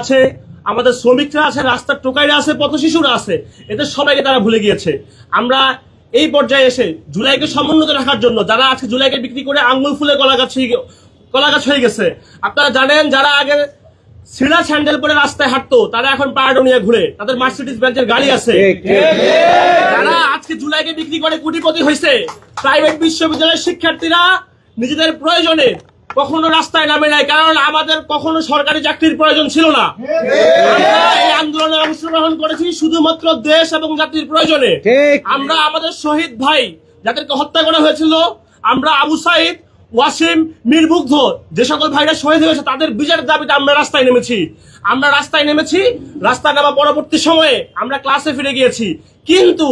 আছে, আমাদের শ্রমিকরা আছে, রাস্তার টোকাইরা আছে, পথশিশুরা আছে, এদের সবাইকে তারা ভুলে গিয়েছে। আমরা এই পর্যায়ে এসে জুলাইকে সমুন্নত রাখার জন্য যারা আজকে জুলাইকে বিক্রি করে আঙ্গুল ফুলে কলাগাছ হয়ে গেছে। আপনারা জানেন যারা আগে সিরা স্যান্ডেল পরে রাস্তায় হাঁটতো তারা এখন পারাডো নিয়ে ঘুরে, তাদের মার্সিডিজ বেঞ্চের গাড়ি আছে। যারা আজকে জুলাইকে বিক্রি করে কোটিপতি হয়েছে, প্রাইভেট বিশ্ববিদ্যালয়ের শিক্ষার্থীরা নিজেদের প্রয়োজনে কখনো রাস্তায় নামে নাই, কারণ আমাদের কখনো সরকারি চাকরির প্রয়োজন ছিল না। আমরা এই আন্দোলনে অংশগ্রহণ করেছি শুধুমাত্র দেশ এবং জাতির প্রয়োজনে। আমরা আমাদের শহীদ ভাই যাদেরকে হত্যা করা হয়েছিল, আমরা আবু সাইদ, ওয়াসিম, মিরমুগ্ধ যে সকল ভাইরা শহীদ হয়েছে তাদের বিচারের দাবিতে আমরা রাস্তায় নেমেছি। রাস্তায় নামা পরবর্তী সময়ে আমরা ক্লাসে ফিরে গিয়েছি, কিন্তু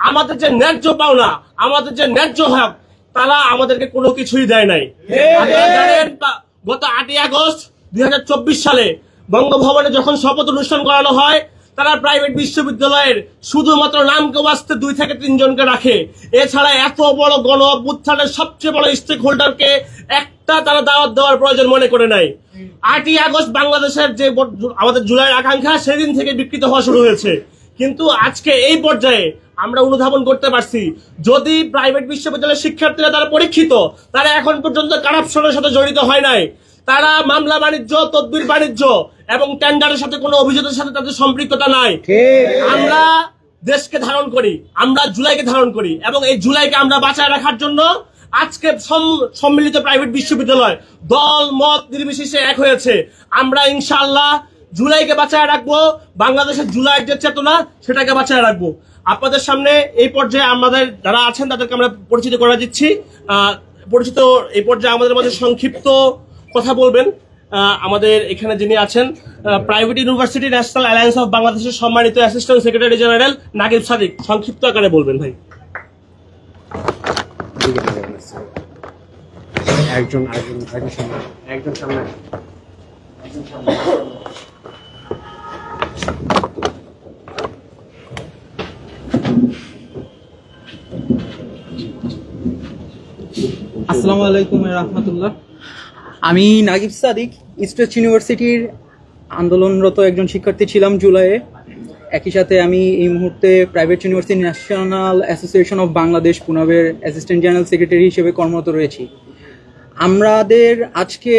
আমাদের যে ন্যায্য পাওনা, আমাদের যে ন্যায্য হক, তারা আমাদেরকে কোনো কিছুই দেয় নাই। আপনারা জানেন গত 8ই আগস্ট 2024 সালে বঙ্গভবনে যখন শপথ অনুষ্ঠান করানো হয়, তারা প্রাইভেট বিশ্ববিদ্যালয়ের শুধুমাত্র নামকে বাঁচতে 2 থেকে 3 জনকে রাখে। এছাড়া এত বড় গণ অভ্যুত্থানের সবচেয়ে বড় স্টেক হোল্ডারকে একটা তারা দাওয়াত দেওয়ার প্রয়োজন মনে করে নাই। 8ই আগস্ট বাংলাদেশের যে আমাদের জুলাইয়ের আকাঙ্ক্ষা সেদিন থেকে বিকৃত হওয়া শুরু হয়েছে। কিন্তু আজকে এই পর্যায়ে আমরা অনুধাবন করতে পারছি, যদি প্রাইভেট বিশ্ববিদ্যালয়ের শিক্ষার্থীরা তারা পরীক্ষিত, তারা এখন পর্যন্ত কারাপশনের সাথে জড়িত হয় নাই, তারা মামলা বাণিজ্য, তদবির বাণিজ্য এবং টেন্ডারের সাথে কোনো অভিযোগের সাথে তাদের সম্পৃক্ততা নাই। আমরা দেশকে ধারণ করি, আমরা জুলাইকে ধারণ করি, এবং এই জুলাইকে আমরা বাঁচায় রাখার জন্য আজকে সম্মিলিত প্রাইভেট বিশ্ববিদ্যালয় দল মত নির্বিশেষে এক হয়েছে। আমরা ইনশাআল্লাহ জুলাইকে বাঁচায় রাখবো, বাংলাদেশের জুলাইয়ের যে চেতনা সেটাকে বাঁচায় রাখবো। আপনাদের সামনে এই পর্যায়ে আমাদের যারা আছেন তাদেরকে আমরা পরিচিত করে দিচ্ছি। এই পর্যায়ে আমাদের মাঝে সংক্ষিপ্ত কথা বলবেন আমাদের এখানে যিনি আছেন private university national alliance of বাংলাদেশের সম্মানিত assistant secretary general Nagib Sadik. সংক্ষিপ্ত আকারে বলবেন ভাই। আসসালামু আলাইকুম রাহমাতুল্লাহ। আমি নাগিব সাদিক, ইস্ট ওয়েস্ট ইউনিভার্সিটির আন্দোলনরত একজন শিক্ষার্থী ছিলাম জুলাইয়ে। একই সাথে আমি এই মুহূর্তে private university national association of Bangladesh পুনাবের অ্যাসিস্ট্যান্ট জেনারেল সেক্রেটারি হিসেবে কর্মরত রয়েছি। আমাদের আজকে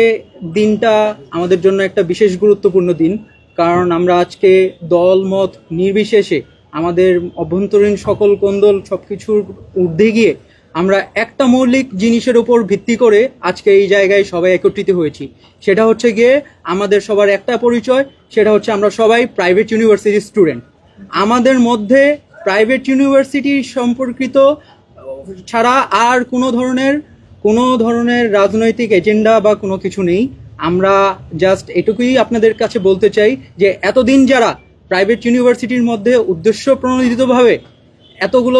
দিনটা আমাদের জন্য একটা বিশেষ গুরুত্বপূর্ণ দিন, কারণ আমরা আজকে দল মত নির্বিশেষে আমাদের অভ্যন্তরীণ সকল কোন্দল সবকিছুর ঊর্ধ্বে গিয়ে আমরা একটা মৌলিক জিনিসের উপর ভিত্তি করে আজকে এই জায়গায় সবাই একত্রিত হয়েছি। সেটা হচ্ছে গিয়ে আমাদের সবার একটা পরিচয়, সেটা হচ্ছে আমরা সবাই প্রাইভেট ইউনিভার্সিটির স্টুডেন্ট। আমাদের মধ্যে প্রাইভেট ইউনিভার্সিটি সম্পর্কিত ছাড়া আর কোনো ধরনের রাজনৈতিক এজেন্ডা বা কোনো কিছু নেই। আমরা জাস্ট এটুকুই আপনাদের কাছে বলতে চাই যে এতদিন যারা প্রাইভেট ইউনিভার্সিটির মধ্যে উদ্দেশ্য প্রণোদিতভাবে এতগুলো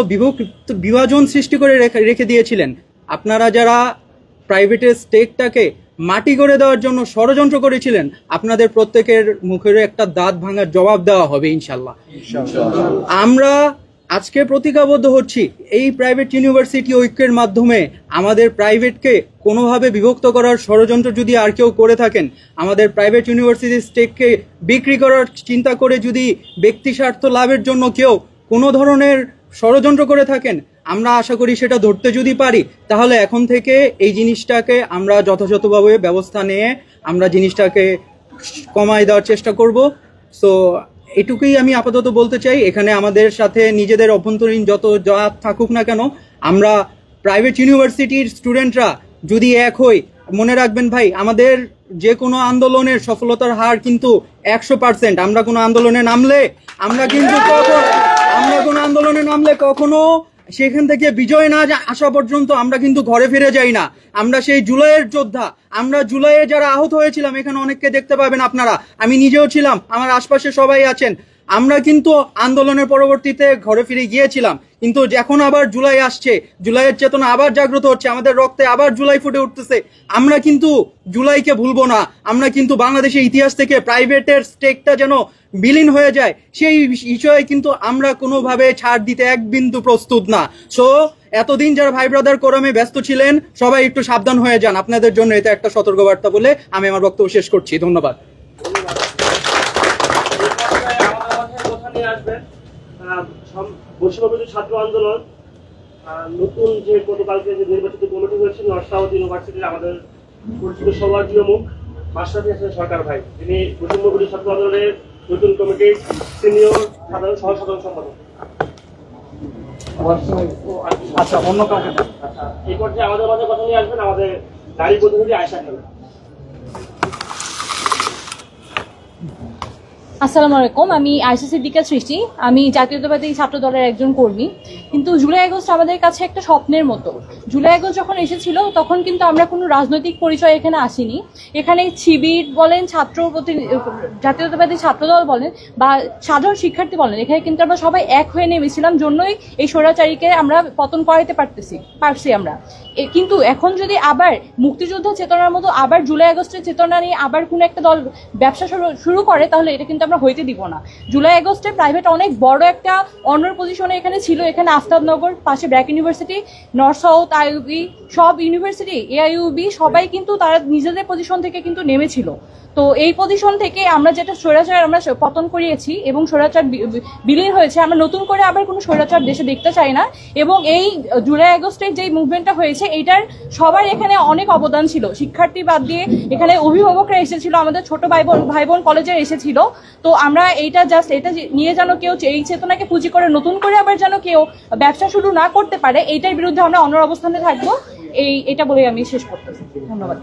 বিভাজন সৃষ্টি করে রেখে দিয়েছিলেন, আপনারা যারা প্রাইভেটের স্টেকটাকে মাটি করে দেওয়ার জন্য ষড়যন্ত্র করেছিলেন, আপনাদের প্রত্যেকের মুখের একটা দাঁত ভাঙার জবাব দেওয়া হবে ইনশাল্লাহ। আমরা আজকে প্রতিজ্ঞাবদ্ধ হচ্ছি এই প্রাইভেট ইউনিভার্সিটি ঐক্যের মাধ্যমে আমাদের প্রাইভেটকে কোনোভাবে বিভক্ত করার ষড়যন্ত্র যদি আর কেউ করে থাকেন, আমাদের প্রাইভেট ইউনিভার্সিটির স্টেককে বিক্রি করার চিন্তা করে যদি ব্যক্তি স্বার্থ লাভের জন্য কেউ কোনো ধরনের ষড়যন্ত্র করে থাকেন, আমরা আশা করি সেটা ধরতে যদি পারি, তাহলে এখন থেকে এই জিনিসটাকে আমরা যথাযথভাবে ব্যবস্থা নিয়ে আমরা জিনিসটাকে কমায় দেওয়ার চেষ্টা করব। সো এটুকুই আমি আপাতত বলতে চাই। এখানে আমাদের সাথে নিজেদের অভ্যন্তরীণ যত যা থাকুক না কেন, আমরা প্রাইভেট ইউনিভার্সিটির স্টুডেন্টরা যদি এক হই, মনে রাখবেন ভাই, আমাদের যে কোনো আন্দোলনের সফলতার হার কিন্তু 100%। আমরা কোনো আন্দোলনে নামলে কখনো সেখান থেকে বিজয় না আসা পর্যন্ত আমরা কিন্তু ঘরে ফিরে যাই না। আমরা সেই জুলাইয়ের যোদ্ধা। আমরা জুলাইয়ে যারা আহত হয়েছিলাম, এখানে অনেককে দেখতে পাবেন আপনারা, আমি নিজেও ছিলাম, আমার আশপাশে সবাই আছেন। আমরা কিন্তু আন্দোলনের পরবর্তীতে ঘরে ফিরে গিয়েছিলাম, কিন্তু এখন আবার জুলাই আসছে, জুলাইয়ের চেতনা আবার জাগ্রত হচ্ছে, আমাদের রক্তে আবার জুলাই ফুটে উঠতেছে। আমরা কিন্তু জুলাইকে ভুলবো না। আমরা কিন্তু বাংলাদেশের ইতিহাস থেকে প্রাইভেটের স্টেকটা যেন বিলীন হয়ে যায় সেই বিষয়ে কিন্তু আমরা কোনোভাবে ছাড় দিতে এক বিন্দু প্রস্তুত না। সো এতদিন যারা ভাই ব্রাদার কোরামে ব্যস্ত ছিলেন, সবাই একটু সাবধান হয়ে যান। আপনাদের জন্য এটা একটা সতর্কবার্তা বলে আমি আমার বক্তব্য শেষ করছি। ধন্যবাদ। বৈষম্যবিরোধী ছাত্র আন্দোলন নতুন যে গতকালকে যে নির্বাচিত কমিটি হয়েছে নর্থ সাউথ ইউনিভার্সিটির আমাদের পরিচিত সবার প্রিয় মুখ মাশরাফি হাসান সরকার ভাই, তিনি বৈষম্যবিরোধী ছাত্র আন্দোলনের নতুন কমিটির সিনিয়র সাধারণ সাধারণ সম্পাদক। আচ্ছা, অন্য কাউকে আচ্ছা, এই পর্যায়ে আমাদের মাঝে কথা নিয়ে আসবেন আমাদের নারী প্রতিনিধি আয়েশা খান। আসসালামু আলাইকুম, আমি আয়েশা সিদ্দিকা সৃষ্টি। আমি জাতীয়তাবাদী ছাত্র দলের একজন কর্মী। কিন্তু জুলাই আগস্ট আমাদের কাছে একটা স্বপ্নের মতো। জুলাই আগস্ট যখন এসেছিল তখন কিন্তু আমরা কোনো রাজনৈতিক পরিচয় এখানে আসিনি। এখানে শিবির বলেন, জাতীয়তাবাদী ছাত্র দল বলেন বা সাধারণ শিক্ষার্থী বলেন, এখানে কিন্তু আমরা সবাই এক হয়ে নেমেছিলাম, জন্যই এই স্বৈরাচারীকে আমরা পতন করাইতে পারছি আমরা। কিন্তু এখন যদি আবার মুক্তিযোদ্ধা চেতনার মতো আবার জুলাই আগস্টের চেতনা নিয়ে আবার কোনো একটা দল ব্যবসা শুরু করে, তাহলে এটা কিন্তু আমরা হইতে দিব না। জুলাই আগস্টে প্রাইভেট অনেক বড় একটা অনার পজিশনে এখানে ছিল। এখানে আফতাবনগর, পাশে BRAC university, north south, IUB, সব ইউনিভার্সিটি, এআইইউবি সবাই কিন্তু তারা নিজেদের পজিশন থেকে কিন্তু নেমেছিল। তো এই পজিশন থেকে আমরা যেটা স্বৈরাচার আমরা পতন করিয়েছি এবং স্বৈরাচার বিলীন হয়েছে, আমরা নতুন করে আবার কোনো স্বৈরাচার দেশে দেখতে চাই না। এবং এই জুলাই আগস্টের যে মুভমেন্টটা হয়েছে এটার সবার এখানে অনেক অবদান ছিল। শিক্ষার্থী বাদ দিয়ে এখানে অভিভাবকরা এসেছিল, আমাদের ছোট ভাই বোন কলেজে এসেছিল। তো আমরা এটা নিয়ে যেন কেউ এই চেতনাকে পুঁজি করে নতুন করে আবার যেন কেউ ব্যবসা শুরু না করতে পারে, এইটার বিরুদ্ধে আমরা অনর অবস্থানে থাকবো। এটা বলে আমি শেষ করতেছি। ধন্যবাদ।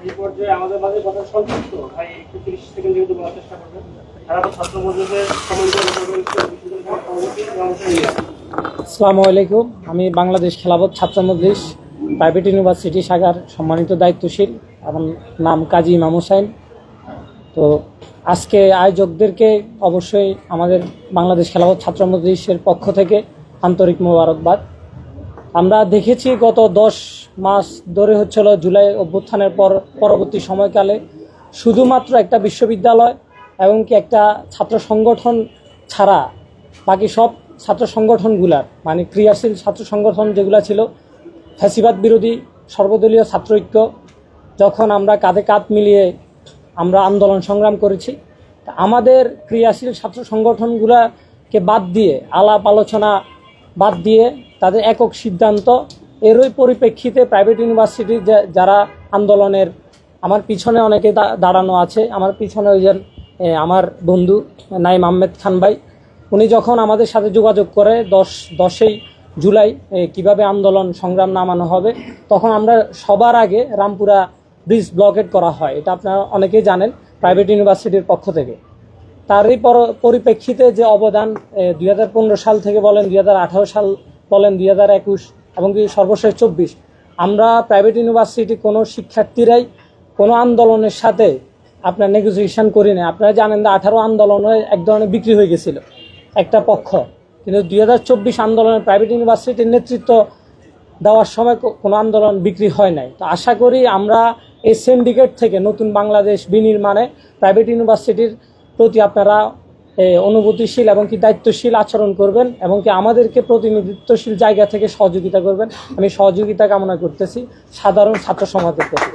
এই পর্যায়ে আমাদের মাঝে কথা সংক্ষিপ্ত ভাই একটু 30 সেকেন্ড যেহেতু বলার চেষ্টা করবেন। ছাত্র মজলিসের আসসালামু আলাইকুম, আমি বাংলাদেশ খেলাফত ছাত্র মজলিস প্রাইভেট ইউনিভার্সিটি শাখার সম্মানিত দায়িত্বশীল, আমার নাম কাজী ইমাম হোসেন। তো আজকে আয়োজকদেরকে অবশ্যই আমাদের বাংলাদেশ খেলাফত ছাত্র মজলিসের পক্ষ থেকে আন্তরিক মোবারকবাদ। আমরা দেখেছি গত 10 মাস ধরে হচ্ছিল জুলাই অভ্যুত্থানের পরবর্তী সময়কালে শুধুমাত্র একটা বিশ্ববিদ্যালয় এবং কি একটা ছাত্র সংগঠন ছাড়া বাকি সব ছাত্র সংগঠনগুলার মানে ক্রিয়াশীল ছাত্র সংগঠন যেগুলো ছিল ফ্যাসিবাদ বিরোধী সর্বদলীয় ছাত্র ঐক্য, যখন আমরা কাঁধে কাঁধ মিলিয়ে আমরা আন্দোলন সংগ্রাম করেছি, আমাদের ক্রিয়াশীল ছাত্র সংগঠনগুলোকে বাদ দিয়ে আলাপ আলোচনা বাদ দিয়ে তাদের একক সিদ্ধান্ত, এরই পরিপ্রেক্ষিতে প্রাইভেট ইউনিভার্সিটির যারা আন্দোলনের আমার পিছনে অনেকে দাঁড়ানো আছে, আমার পিছনে ওই যে আমার বন্ধু নাইম আহমেদ খান ভাই, উনি যখন আমাদের সাথে যোগাযোগ করে 10ই জুলাই কিভাবে আন্দোলন সংগ্রাম নামানো হবে, তখন আমরা সবার আগে রামপুরা ব্রিজ ব্লকেট করা হয়। এটা আপনারা অনেকেই জানেন প্রাইভেট ইউনিভার্সিটির পক্ষ থেকে। তারই পরিপ্রেক্ষিতে যে অবদান 2015 সাল থেকে বলেন, 2018 সাল বলেন, 2021 এবং কি সর্বশেষ 24, আমরা প্রাইভেট ইউনিভার্সিটি কোনো শিক্ষার্থীরাই কোনো আন্দোলনের সাথে আপনার নেগোসিয়েশন করি না। আপনারা জানেন যে 18 আন্দোলনে এক ধরনের বিক্রি হয়ে গেছিল একটা পক্ষ, কিন্তু 2024 আন্দোলনে প্রাইভেট ইউনিভার্সিটির নেতৃত্ব দেওয়ার সময় কোনো আন্দোলন বিক্রি হয় নাই। তো আশা করি আমরা এই সিন্ডিকেট থেকে নতুন বাংলাদেশ বিনির্মাণে প্রাইভেট ইউনিভার্সিটির প্রতি আপনারা অনুভূতিশীল এবং কি দায়িত্বশীল আচরণ করবেন এবং কি আমাদেরকে প্রতিনিধিত্বশীল জায়গা থেকে সহযোগিতা করবেন। আমি সহযোগিতা কামনা করতেছি সাধারণ ছাত্র সমাজের প্রতি।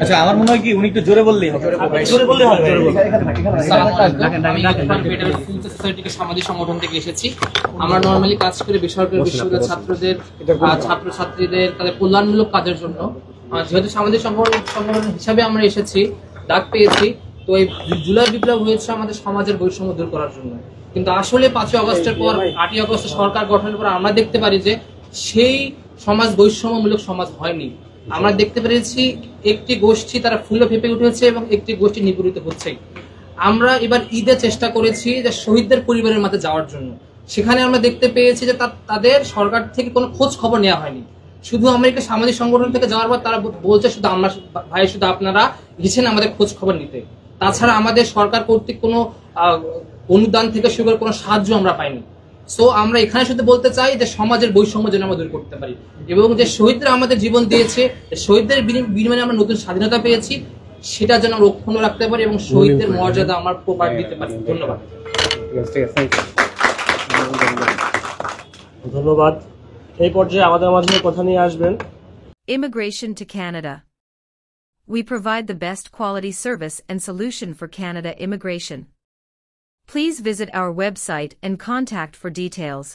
আচ্ছা, আমার মনে হয় কি উনি একটু জোরে বললেই হবে। সোসাইটিকে সামাজিক সংগঠন থেকে এসেছি। আমরা নরমালি কাজ করে বেসরকারি বিশ্ববিদ্যালয়ের ছাত্রদের ছাত্রছাত্রীদের তাদের কল্যাণমূলক কাজের জন্য। যেহেতু সামাজিক সংগঠন হিসাবে আমরা এসেছি, ডাক পেয়েছি, তো এই জুলাই বিপ্লব হয়েছে আমাদের সমাজের বৈষম্য দূর করার জন্য। কিন্তু আসলে 5ই আগস্টের পর 8ই আগস্টে সরকার গঠনের পর আমরা দেখতে পারি যে সেই সমাজ বৈষম্যমূলক সমাজ হয়নি। আমরা দেখতে পেরেছি একটি গোষ্ঠী তারা ফুলে ফেপে উঠেছে এবং একটি গোষ্ঠী নিপীড়িত হচ্ছে। আমরা এবার ঈদে চেষ্টা করেছি যে শহীদদের পরিবারের মাঝে যাওয়ার জন্য। সেখানে আমরা দেখতে পেয়েছি যে তাদের সরকার থেকে কোনো খোঁজ খবর নেওয়া হয়নি। শুধু আমরা একটা সামাজিক সংগঠন থেকে যাওয়ার পর তারা বলছে শুধু আমরা ভাই শুধু আপনারা গেছেন আমাদের খোঁজ খবর নিতে, তাছাড়া আমাদের সরকার কর্তৃক কোনো অনুদান থেকে শুরু করে কোনো সাহায্য আমরা পাইনি। সো আমরা এখানে শুধু বলতে চাই যে সমাজের বৈষম্য যেন আমরা দূর করতে পারি, এবং যে শহীদরা আমাদের জীবন দিয়েছে, শহীদদের বিনিময়ে আমরা নতুন স্বাধীনতা পেয়েছি, সেটা যেন আমরা অক্ষুণ্ণ রাখতে পারি এবং শহীদদের মর্যাদা আমরা প্রপার দিতে পারি। ধন্যবাদ। ধন্যবাদ। এই পর্যায়ে আমাদের মাধ্যমে কথা নিয়ে আসবেন Immigration to Canada. We provide the best quality service and solution for Canada immigration. Please visit our website and contact for details.